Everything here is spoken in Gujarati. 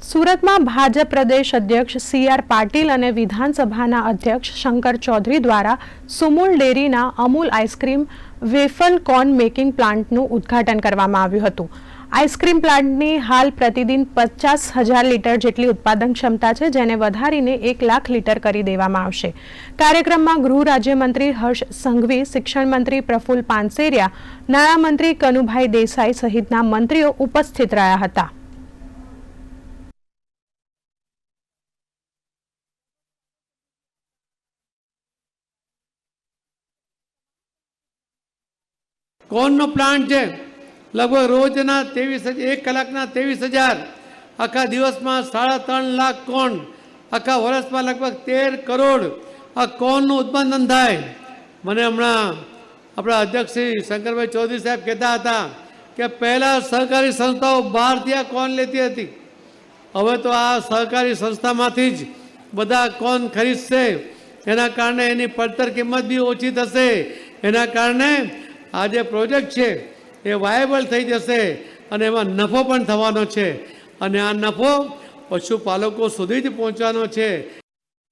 સુરતમાં ભાજપ પ્રદેશ અધ્યક્ષ CR પાટીલ અને વિધાનસભાના અધ્યક્ષ શંકર ચૌધરી દ્વારા સુમુલ ડેરીના Amul ice cream waffle corn making પ્લાન્ટનું ઉદ્ઘાટન કરવામાં આવ્યું હતું। આઈસ્ક્રીમ પ્લાન્ટની હાલ પ્રતિદિન 50,000 લીટર જેટલી ઉત્પાદન ક્ષમતા છે, જેને વધારીને 1 લાખ લીટર કરી દેવામાં આવશે। કાર્યક્રમમાં ગૃહ રાજ્યમંત્રી હર્ષ સંઘવી, શિક્ષણ મંત્રી પ્રફુલ પાનસેરિયા, નાણામંત્રી કનુભાઈ દેસાઈ સહિતના મંત્રીઓ ઉપસ્થિત રહ્યા હતા। કોર્નનો પ્લાન્ટ છે, लगभग रोजना 1 कलाकना 23,000, आखा दिवस में 3.5 लाख कोर्न, आखा वर्ष में लगभग 13 करोड़ आ कोर्न उत्पादन थाय। मने हमणा अपना अध्यक्ष श्री शंकरभाई चौधरी साहेब कहता था कि पहला सहकारी संस्थाओं बहारथी आ कोर्न लेती हती, हवे तो आ सहकारी संस्थामांथी ज बधा कोर्न खरीदशे, एना कारणे एनी પડતર किंमत भी ओછી थशे। एना कारणे आ जे प्रोजेक्ट है ये वायबल थी जैसे और एमां नफो पण थवानो छे, अने आ नफो पशुपालको सुधी ज पहोंचवानो छे।